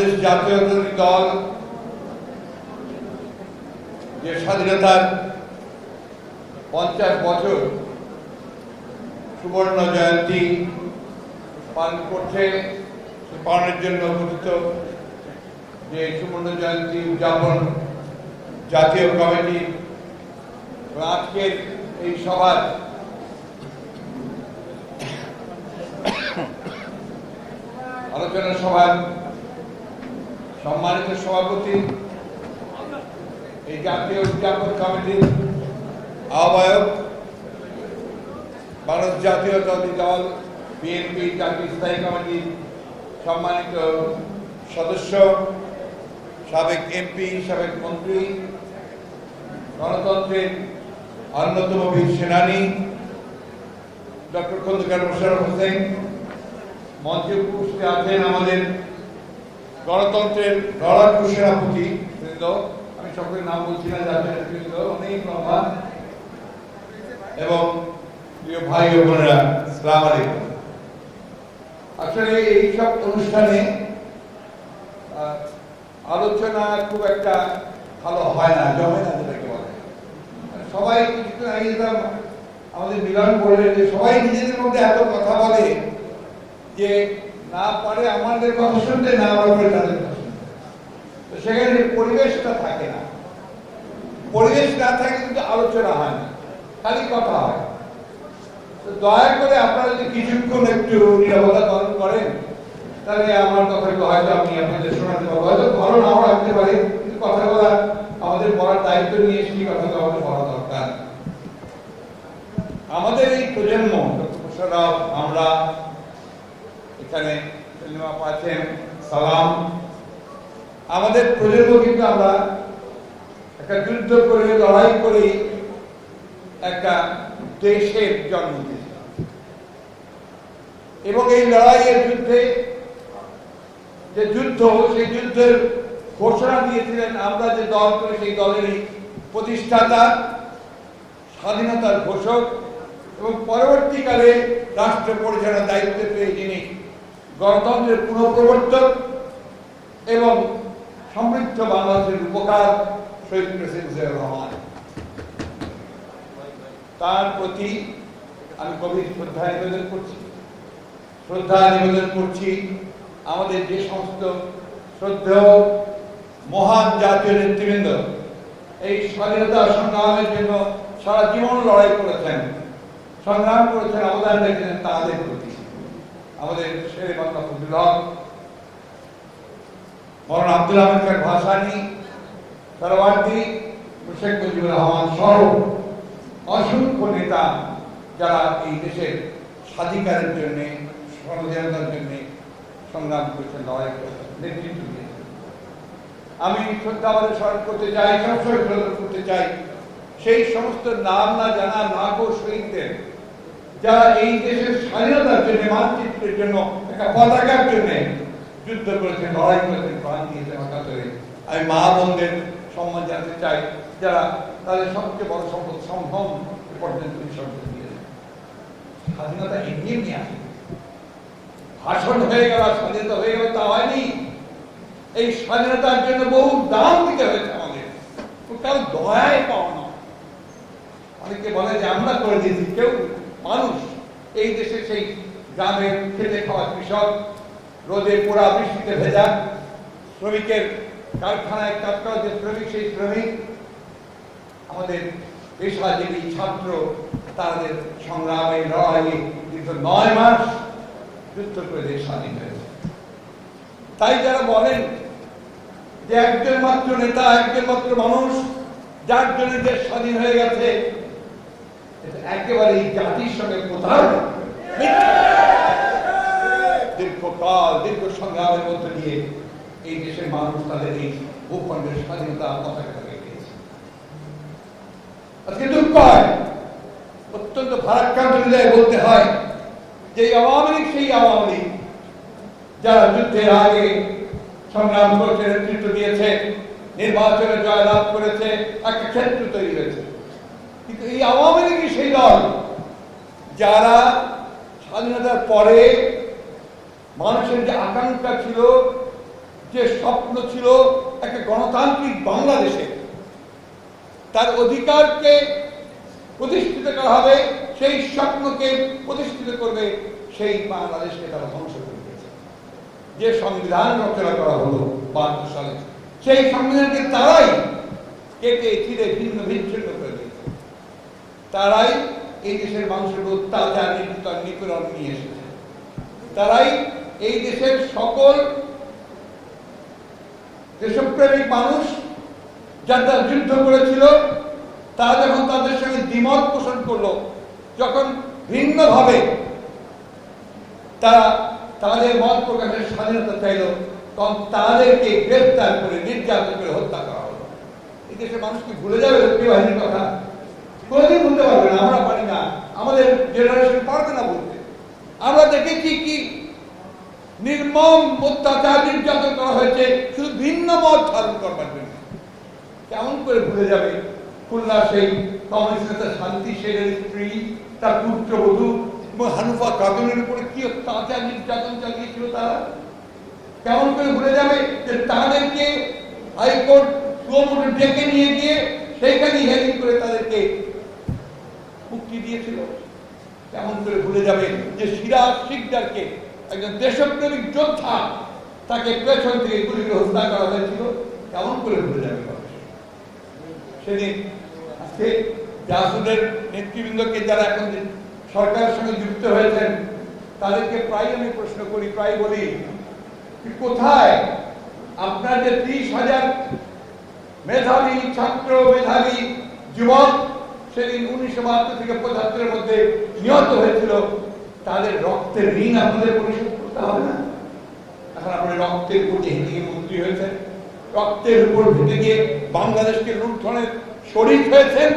বাংলাদেশ জাতীয়তাবাদী দল যে স্বাধীনতার 50 বছর সুবর্ণ জয়ন্তী পালন করছে, পালনের জন্য গঠিত যে সুবর্ণ জয়ন্তী উদযাপন জাতীয় কমিটি আজকের এই সভার আলোচনা সভার সম্মানিত সভাপতি, এই জাতীয় উদযাপন কমিটির আহ্বায়ক, বাংলাদেশ জাতীয়তাবাদী দল বিএনপি জাতীয় স্থায়ী কমিটির সম্মানিত সদস্য, সাবেক এমপি, সাবেক মন্ত্রী, গণতন্ত্রের অন্যতম বীর সেনানী ডক্টর খন্দকার মোশাররফ হোসেন, মঞ্চে উপস্থিত আছেন আমাদের গণতন্ত্রের লড়াকু সেনাপতি বৃন্দ, আমি সকলের নাম বলছি না, যাদের বৃন্দ অনেক লম্বা, এবং প্রিয় ভাই ও বোনেরা, আসসালামু আলাইকুম। আসলে এইসব অনুষ্ঠানে আলোচনা খুব একটা ভালো হয় না, জমে না, যেটাকে বলে। সবাই কিছুক্ষণ আগে আমাদের মিলন বললেন যে সবাই নিজেদের মধ্যে এত কথা বলে যে না পারে আমাদের কথা শুনতে, না পারে তাদের কথা শুনতে। তো সেখানে পরিবেশটা থাকে না, পরিবেশ না থাকে কিন্তু আলোচনা হয় না, খালি কথা হয়। তো দয়া করে আপনারা যদি কিছুক্ষণ একটু নীরবতা পালন করেন, তাহলে আমার কথাগুলো হয়তো আমি আপনাদের শোনাতে পারবো। হয়তো ভালো নাও রাখতে পারি, কিন্তু কথা বলা আমাদের বলার দায়িত্ব নিয়ে সেই কথাটা আমাদের বলা দরকার। আমাদের এই প্রজন্ম, আমরা এখানে পাচ্ছেন সালাম, আমাদের প্রজন্ম কিন্তু আমরা একটা যুদ্ধ করে, লড়াই করে একটা দেশের জন্ম দিয়েছিলাম, এবং এই লড়াইয়ের যুদ্ধে যে যুদ্ধ, সেই যুদ্ধের ঘোষণা দিয়েছিলেন আমরা যে দল করে, সেই দলেরই প্রতিষ্ঠাতা, স্বাধীনতার ঘোষক, এবং পরবর্তীকালে রাষ্ট্র পরিচালনার দায়িত্ব পেয়ে যিনি গণতন্ত্রের পুনঃপ্রবর্তক এবং সমৃদ্ধ বাংলাদেশের উপকার শহীদ প্রেসিডেন্ট জিয়াউর রহমান, তার প্রতি আমি গভীর শ্রদ্ধা নিবেদন করছি। আমাদের যে সমস্ত শ্রদ্ধেয় মহান জাতীয় নেতৃবৃন্দ এই স্বাধীনতা সংগ্রামের জন্য সারা জীবন লড়াই করেছেন, সংগ্রাম করেছেন, অবদান রেখেছেন, তাদের প্রতি আমাদের শেরে বাংলা ফজলুল হক, মৌলানা আব্দুল হামিদ খান ভাসানী, সরওয়ার্দী, শেখ মুজিবুর রহমান সহ অসংখ্য নেতা যারা এই দেশের স্বাধিকারের জন্য, স্বাধীনতার জন্য সংগ্রাম করেছেন, লড়াই করেছেন, নেতৃত্ব দিয়েছেন। আমি শ্রদ্ধাভাবে স্মরণ করতে চাই, সবসময় স্মরণ করতে চাই সেই সমস্ত নাম না জানা নাগো শহীদদের, যারা এই দেশের স্বাধীনতার জন্য, মানচিত্রের জন্য, একটা পতাকার জন্য যুদ্ধ করেছেন, লড়াই করেছেন, প্রাণ দিয়েছেন একাত্তরে। আমি মা বোনদের সম্মান জানাতে চাই, যারা তাদের সবচেয়ে বড় সম্পদ সম্ভব পর্যন্ত বিসর্জন দিয়েছেন। স্বাধীনতা এগিয়ে নিয়ে আসে, ভাষণ হয়ে গেল, স্বাধীনতা হয়ে গেল, তা হয়নি। এই স্বাধীনতার জন্য বহু দাম দিতে হয়েছে আমাদের, কারণ দয়ায় পাওয়া না। অনেকে বলে যে আমরা করে দিয়েছি, কেউ মানুষ, এই দেশে সেই গ্রামের খেতে খাওয়া কৃষক, রোদে পোড়া বৃষ্টিতে ভেজা শ্রমিকের, কারখানায় কাজ করা যে শ্রমিক, সেই শ্রমিক, আমাদের পেশাজীবী ছাত্র, তাদের সংগ্রামে, লড়াইয়ে দীর্ঘ 9 মাস যুদ্ধ করে দেশ স্বাধীন হয়েছে। তাই যারা বলেন যে একজন মাত্র নেতা, একজন মাত্র মানুষ যার জন্য দেশ স্বাধীন হয়ে গেছে, একেবারে এই জাতির সঙ্গে প্রতারণা। দীর্ঘকাল, দীর্ঘ সংগ্রামের মধ্যে দিয়ে এই দেশের মানুষ তাদের এই ভূখণ্ডের স্বাধীনতা পতাকা রেখেছে। আজকে দুঃখ হয়, অত্যন্ত ভারাক্রান্ত হৃদয়ে বলতে হয় যে আওয়ামী লীগ সেই আওয়ামী লীগ যারা যুদ্ধের আগে সংগ্রাম করেছে, নেতৃত্ব দিয়েছে, নির্বাচনে জয়লাভ করেছে, একটা ক্ষেত্র তৈরি হয়েছে। কিন্তু এই আওয়ামী লীগই সেই দল যারা স্বাধীনতার পরে মানুষের যে আকাঙ্ক্ষা ছিল যে স্বপ্ন ছিল একটা গণতান্ত্রিক বাংলাদেশে, তার অধিকারকে প্রতিষ্ঠিত করা হবে, সেই স্বপ্নকে প্রতিষ্ঠিত করবে, সেই বাংলাদেশকে তারা ধ্বংস করে দিয়েছে। যে সংবিধান রচনা করা হলো ৭২ সালে, সেই সংবিধানকে তারাই কেটে ছিঁড়ে ভিন্ন বিচ্ছিন্ন করে দিয়েছে। তারাই এই দেশের মানুষের অত্যাচার, নিপীড়ন নিয়ে এসেছে। তারাই এই দেশের সকল দেশপ্রেমিক মানুষ যারা যুদ্ধ করেছিল, তারা যখন তাদের সঙ্গে দ্বিমত পোষণ করলো, যখন ভিন্নভাবে তারা তাদের মত প্রকাশের স্বাধীনতা চাইল, তখন তাদেরকে গ্রেফতার করে নির্যাতন করে হত্যা করা হলো। এই দেশের মানুষ কি ভুলে যাবে লক্ষ্মী বাহিনীর কথা? কোনোদিন ভুলতে পারবে না, আমরা পারি না, আমাদের জেনারেশন পারবে না বলতে। আমরা দেখেছি কি নির্মম অত্যাচার, নির্যাতন করা হয়েছে শুধু ভিন্ন মত ধারণ করবার জন্য। কেমন করে ভুলে যাবে খুলনা সেই কমিউনিস্ট নেতা শান্তি শেরের স্ত্রী, তার পুত্রবধূ এবং হানুফা খাতুনের উপরে কি অত্যাচার নির্যাতন চালিয়েছিল তারা? কেমন করে ভুলে যাবে যে তাদেরকে হাইকোর্ট সুমোটে ডেকে নিয়ে গিয়ে সেইখানে হিয়ারিং করে তাদেরকে মুক্তি দিয়েছিল? কেমন করে ভুলে যাবে যে সিরাজ শিকদারকে, একজন দেশপ্রেমিক যোদ্ধা, তাকে পেছন থেকে গুলি করে হত্যা করা হয়েছিল? কেমন করে ভুলে যাবে? সেদিন আজকে জাসুদের নেতৃবৃন্দকে যারা এখন সরকারের সঙ্গে যুক্ত হয়েছেন, তাদেরকে প্রায় আমি প্রশ্ন করি, প্রায় বলি, কোথায় আপনার যে ৩০,০০০ মেধাবী ছাত্র, মেধাবী যুবক সেদিন ১৯৭২ থেকে ৭৫ মধ্যে নিহত হয়েছিল, তাদের রক্তের ঋণ আপনাদের পরিশোধ করতে হবে না? এখন আপনার রক্তের উপর হেঁটে গিয়ে মন্ত্রী হয়েছেন, রক্তের উপর ভেটে গিয়ে বাংলাদেশকে লুণ্ঠনের শরিক হয়েছেন,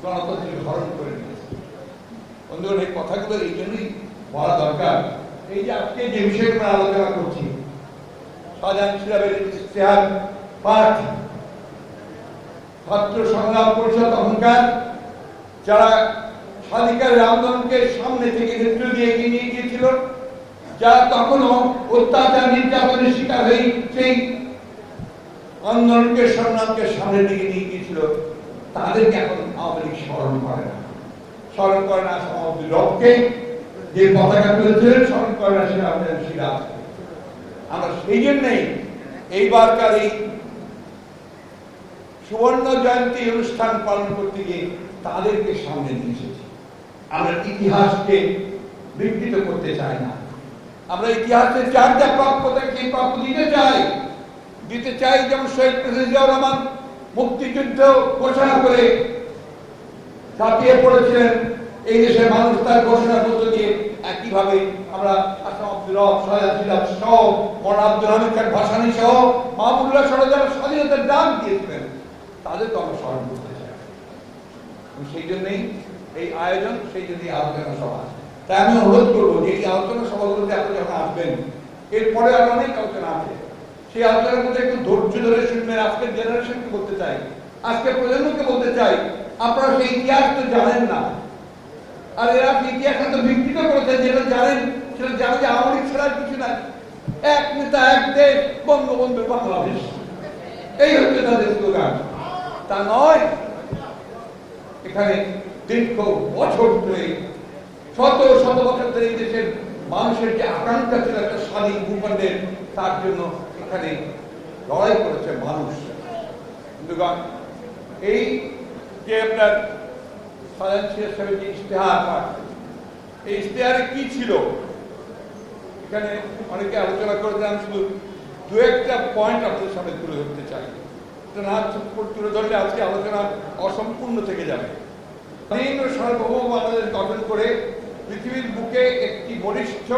গণতন্ত্রের হরণ করে নিয়েছেন। বন্ধুগণ, এই কথাগুলো এই জন্যই বলা দরকার। এই যে আজকে যে বিষয়গুলো আলোচনা করছি, শাহজাহান সিরাজের ইশতেহার পাঠ, ছাত্র সংগ্রাম পরিষদ অহংকার, যারা স্বাধিকারের আন্দোলনকে সামনে থেকে নেতৃত্ব দিয়ে এগিয়ে নিয়ে গিয়েছিল, যারা তখনও অত্যাচার নির্যাতনের শিকার হয়ে সেই আন্দোলনকে সংগ্রামকে সামনের দিকে নিয়ে গিয়েছিল, তাদেরকে এখন আওয়ামী লীগ স্মরণ করে না। স্মরণ করে না সমাজের রবকে, যে পতাকা তুলেছিলেন, স্মরণ করে না সেটা আমাদের সিরাজ। আমরা সেই জন্যই এইবারকার এই সুবর্ণ জয়ন্তী অনুষ্ঠান পালন করতে গিয়ে তাদেরকে সামনে নিয়ে এসেছি। আমরা ইতিহাসকে বিকৃত করতে চাই না। আমরা ইতিহাসের যার যা প্রাপ্য থাকে সেই প্রাপ্য দিতে চাই। যেমন শহীদ প্রেসিডেন্ট জিয়াউর রহমান মুক্তিযুদ্ধ ঘোষণা করে ঝাঁপিয়ে পড়েছিলেন এই দেশের মানুষ তার ঘোষণার মধ্য দিয়ে, একইভাবে আমরা আসাম আব্দুল রব, শাহজাহান সিরাজ সহ, মৌলানা আব্দুল হামিদ খান ভাসানী সহ, মাহমুদুল্লাহ সহ যারা স্বাধীনতার ডাক দিয়েছিলেন, তাদেরকে আমরা স্মরণ করতে চাই। সেই জন্যই এই আয়োজন, সেই জন্যই আলোচনা সভা। তাই আমি অনুরোধ করবো যে এই আলোচনা সভাগুলোতে আপনি যখন আসবেন, এরপরে আরো অনেক আলোচনা আছে, সেই আলোচনার মধ্যে একটু ধৈর্য ধরে শুনবেন। আজকের জেনারেশনকে বলতে চাই, আজকের প্রজন্মকে বলতে চাই, আপনারা সেই ইতিহাস তো জানেন না। আর এরা ইতিহাস তো বিকৃত করেছেন, যেটা জানেন সেটা জানে যে আওয়ামী লীগ ছাড়া কিছু নাই, এক নেতা, এক দেশ, বঙ্গবন্ধু বাংলাদেশ, এই হচ্ছে তাদের স্লোগান। তা নয়, এখানে দীর্ঘ বছর ধরে, শত শত বছর ধরে এই দেশের মানুষের যে আকাঙ্ক্ষা ছিল একটা স্বাধীন ভূখণ্ডের, তার জন্য এখানে লড়াই করেছে মানুষ। বন্ধুগণ, এই যে আপনার শাহজাহান সিরাজ সাহেবের যে ইশতেহার পাঠ, এই ইশতেহারে কি ছিল, এখানে অনেকে আলোচনা করেছে। আমি শুধু দু একটা পয়েন্ট আপনাদের সামনে তুলে ধরতে চাই। না তুলে ধরলে আজকে আলোচনা অসম্পূর্ণ থেকে যাবে। স্বাধীন ও সার্বভৌম বাংলাদেশ গঠন করে পৃথিবীর বুকে একটি বলিষ্ঠ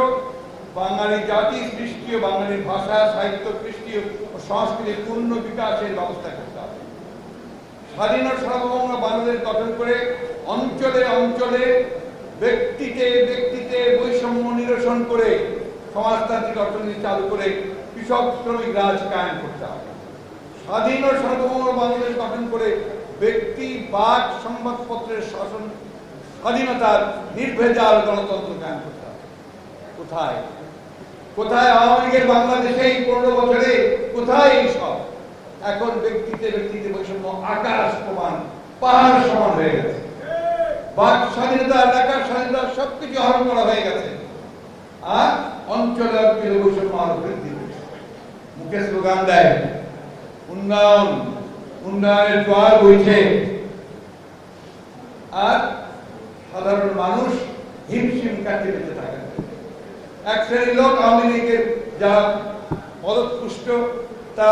বাঙালি জাতি সৃষ্টি ও বাঙালির ভাষা, সাহিত্য, কৃষ্টি ও সংস্কৃতির পূর্ণ বিকাশের ব্যবস্থা করতে হবে। স্বাধীন ও সার্বভৌম বাংলাদেশ গঠন করে অঞ্চলে অঞ্চলে, ব্যক্তিতে ব্যক্তিতে বৈষম্য নিরসন করে সমাজতান্ত্রিক অর্থনীতি চালু করে কৃষক শ্রমিক রাজ কায়েম করতে হবে। স্বাধীন ও সার্বভৌম বাংলাদেশ গঠন করে ব্যক্তি, বাক, সংবাদপত্রের শাসন স্বাধীনতার নির্ভেজাল গণতন্ত্র কায়েম করতে হবে। কোথায় কোথায় আওয়ামী লীগের বাংলাদেশে এই 15 বছরে কোথায় এই সব? এখন ব্যক্তিতে ব্যক্তিতে বৈষম্য আকাশ সমান পাহাড় সমান হয়ে গেছে। বাক স্বাধীনতা, এলাকার স্বাধীনতা সবকিছু হরণ করা হয়ে গেছে। আর অঞ্চলের বৈষম্য আরো বৃদ্ধি পেয়েছে। মুখে স্লোগান দেয় উন্নয়ন, উন্নয়নের জোয়ার বইছে, আর সাধারণ মানুষ হিমশিম কাটতে বেঁচে থাকে। এক শ্রেণীর লোক আওয়ামী লীগের যারা পদপুষ্ট, তা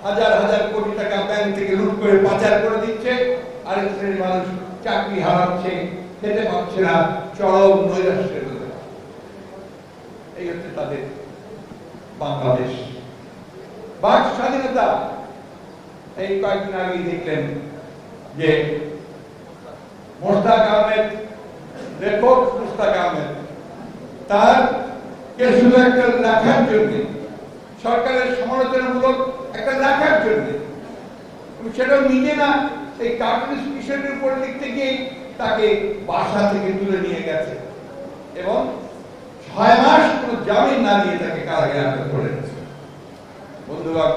হাজার হাজার কোটি টাকা ব্যাংক থেকে লুট করে পাচার করে দিচ্ছে। আরেক শ্রেণীর মানুষ চাকরি হারাচ্ছে, খেতে পাচ্ছে না, চরম নৈরাশ্যের মধ্যে। এই হচ্ছে তাদের বাংলাদেশ। বাক স্বাধীনতা, এই কয়েকদিন আগেই দেখলেন যে মোস্তাক আহমেদ, লেখক মোস্তাক আহমেদ, তার শুধু একটা লেখার জন্য, সরকারের সমালোচনামূলক একটা লেখার জন্য, সেটাও নিজে না, এই কার্টুনিস্ট বিষয়ের উপর লিখতে গিয়ে তাকে বাসা থেকে তুলে নিয়ে গেছে এবং 6 মাস কোনো জামিন না দিয়ে তাকে কারাগারে আটক করে রেখেছে। বন্ধুগণ,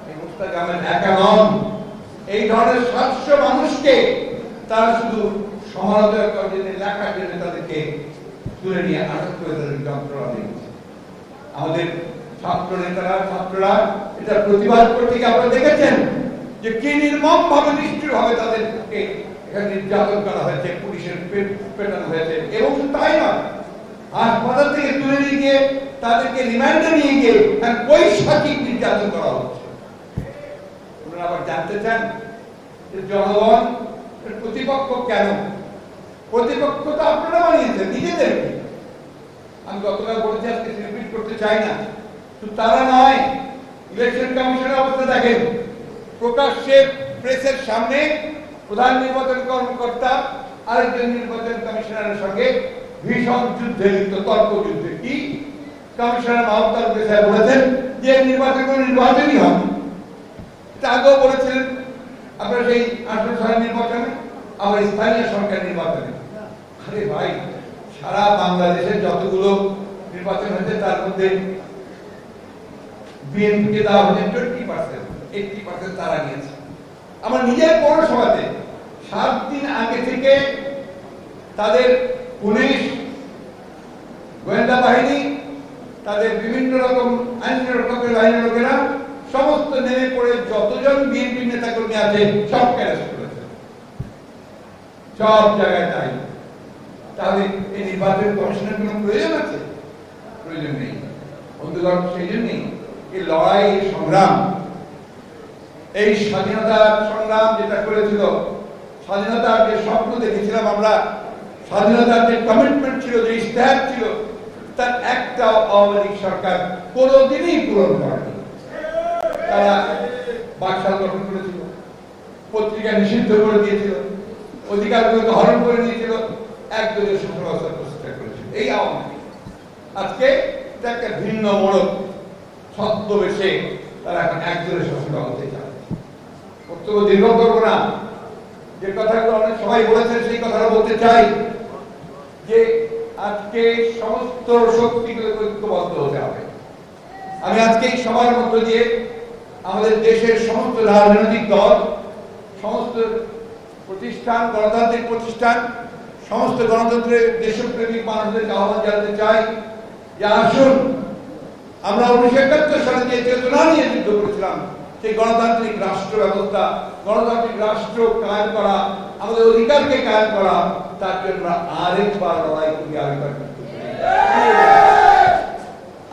এই মোস্তাক আহমেদ একা নন। এই ধরনের 700 মানুষকে তারা শুধু সমালোচনা করার জন্য, লেখার জন্য তাদেরকে তুলে নিয়ে আটক করে তাদের যন্ত্রণা দিয়েছে। আমাদের ছাত্র নেতারা, ছাত্ররা এটা প্রতিবাদ করতে গিয়ে আপনারা দেখেছেন যে কি নির্মম ভাবে, নিষ্ঠুর ভাবে তাদেরকে এখানে নির্যাতন করা হয়েছে, পুলিশের পেটানো হয়েছে। এবং তাই নয়, হাসপাতাল থেকে তুলে নিয়ে গিয়ে তাদেরকে রিমান্ডে নিয়ে গিয়ে বৈশাখিক নির্যাতন করা হচ্ছে। আপনারা আবার জানতে চান যে জনগণ প্রতিপক্ষ কেন? প্রতিপক্ষ তো আপনারা বানিয়েছেন নিজেদেরকে। আমি গতকাল বলেছি, আজকে রিপিট করতে চাই না। শুধু তারা নয়, ইলেকশন কমিশনের অবস্থা দেখেন। প্রকাশ্যে প্রেসের সামনে প্রধান নির্বাচন কর্মকর্তা আরেকজন নির্বাচন কমিশনারের সঙ্গে ভীষণ যুদ্ধে লিপ্ত, তর্ক যুদ্ধে। কি কমিশনার মাহমুদ সাহেব বলেছেন যে নির্বাচন কোনো নির্বাচনই হবে। এটা আগেও বলেছিলেন আপনারা সেই 18 সালের নির্বাচনে, আবার স্থানীয় সরকার নির্বাচনে। আরে ভাই, সারা বাংলাদেশের যতগুলো নির্বাচন হয়েছে তার মধ্যে বিএনপিকে দেওয়া হয়েছে 20%, 80% তারা নিয়েছে। আমার নিজের পৌরসভাতে 7 দিন আগে থেকে তাদের পুলিশ, গোয়েন্দা বাহিনী, তাদের বিভিন্ন রকম আইন রক্ষকের বাহিনীর লোকেরা সমস্ত নেমে পড়ে যতজন বিএনপি নেতাকর্মী আছে সবকে অ্যারেস্ট করেছে। সব জায়গায় তাই। তাহলে এই নির্বাচন কমিশনের কোনো প্রয়োজন আছে? প্রয়োজন নেই। বন্ধুগণ, সেই জন্যই এই লড়াই, এই সংগ্রাম, এই স্বাধীনতার সংগ্রাম যেটা করেছিল, স্বাধীনতার যে স্বপ্ন দেখেছিলাম আমরা, স্বাধীনতার যে কমিটমেন্ট ছিল, যে ইশতেহার ছিল, তার একটাও আওয়ামী লীগ সরকার কোনোদিনই পূরণ করেনি। তারা বাকশাল গঠন করেছিল, পত্রিকা নিষিদ্ধ করে দিয়েছিল, অধিকারগুলোকে হরণ করে দিয়েছিল, একদলীয় শাসন ব্যবস্থা প্রতিষ্ঠা করেছিল এই আওয়ামী লীগ। আজকে এটা একটা ভিন্ন মোড়ক ছদ্মবেশে তারা এখন একদলীয় শাসন ব্যবস্থায় চালাচ্ছে। বক্তব্য দীর্ঘ করবো না। যে কথাগুলো অনেক সবাই বলেছেন সেই কথাটা বলতে চাই যে আজকে সমস্ত শক্তিগুলোকে ঐক্যবদ্ধ হতে হবে। আমি আজকে এই সবার মধ্য দিয়ে আমাদের দেশের সমস্ত রাজনৈতিক দল, সমস্ত প্রতিষ্ঠান, গণতান্ত্রিক প্রতিষ্ঠান, সমস্ত গণতন্ত্রের দেশপ্রেমিক মানুষদের আহ্বান জানাতে চাই যে আসুন, আমরা 1971 সালে যে চেতনা নিয়ে যুদ্ধ করেছিলাম, সেই গণতান্ত্রিক রাষ্ট্র ব্যবস্থা, গণতান্ত্রিক রাষ্ট্র কায়েম করা, আমাদের অধিকারকে কায়েম করা, তার জন্য আরেকবার লড়াই করি, আরেকবার যুদ্ধ করি।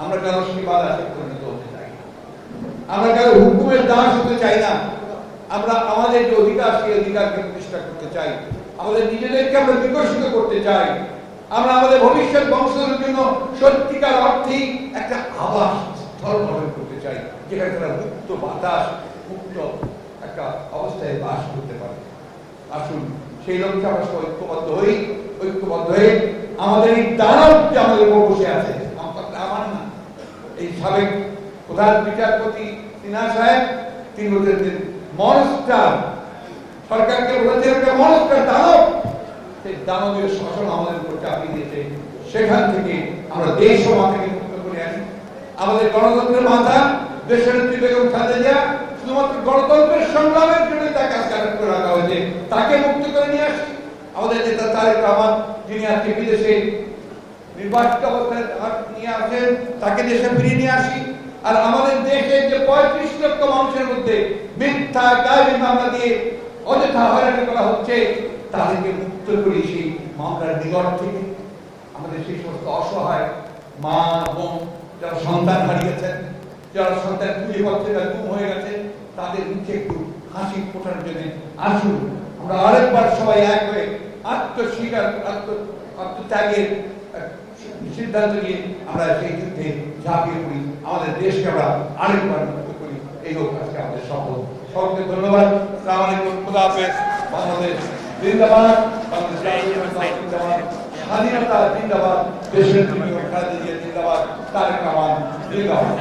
আমরা কারো সেবার আশা পরিণত হতে চাই, আমরা কারো হুকুমের দাস হতে চাই না। আমরা আমাদের যে অধিকার, সেই অধিকারকে প্রতিষ্ঠা করতে চাই। আমাদের নিজেদেরকে আমরা বিকশিত করতে চাই। আমরা আমাদের ভবিষ্যৎ বংশধরের জন্য সত্যিকার অর্থেই একটা আবাস স্থল গঠন করতে চাই, যেখানে তারা মুক্ত বাতাস, মুক্ত একটা অবস্থায় বাস করতে পারে। আসুন, সেই লক্ষ্যে আমরা সবাই ঐক্যবদ্ধ হয়ে আমাদের এই দানব যে আমাদের উপর বসে আছে, আমার না, এই সাবেক প্রধান বিচারপতি সিনহা সাহেব, তিনি বলছেন মনস্টার, সরকারকে বলেছেন একটা মনস্টার দানব, সেই দানবীয় শাসন আমাদের উপর চাপিয়ে দিয়েছে। সেখান থেকে আমরা দেশ সভা থেকে মুক্ত করে আনি। আমাদের গণতন্ত্রের মাথা দেশের নেত্রী বেগম খালেদা জিয়া শুধুমাত্র গণতন্ত্রের সংগ্রামের জন্য তাকে আটক করে রাখা হয়েছে, তাকে মুক্ত করে নিয়ে আসি। আমাদের নেতা তারেক রহমান যিনি আজকে বিদেশে নির্বাচিত অবস্থায় নিয়ে আসেন, তাকে দেশে ফিরিয়ে নিয়ে আসি। আর আমাদের দেশে যে 35 লক্ষ মানুষের মধ্যে মিথ্যা গায়েবী মামলা দিয়ে অযথা হয়রানি করা হচ্ছে, তাদেরকে মুক্ত করি সেই মামলার নিকট থেকে। আমাদের সেই সমস্ত অসহায় মা বোন যারা সন্তান হারিয়েছেন, যারা সন্তান খুঁজে পাচ্ছে না, গুম হয়ে গেছে, তাদের মুখে একটু হাসি ফোটার জন্য আসুন আমরা আরেকবার সবাই এক হয়ে আত্মত্যাগের সিদ্ধান্ত নিয়ে আমরা সেই যুদ্ধে ঝাঁপিয়ে পড়ি, আমাদের দেশকে আমরা আরেকবার মুক্ত করি। এই হোক আজকে আমাদের শপথ। সকলকে ধন্যবাদ। আসসালামু আলাইকুম, খুদা হাফেজ। বাংলাদেশ জিন্দাবাদ, বাংলাদেশ জিন্দাবাদ, স্বাধীনতা জিন্দাবাদ, দেশের খালেদা জিয়া জিন্দাবাদ, তারেক রহমান জিন্দাবাদ।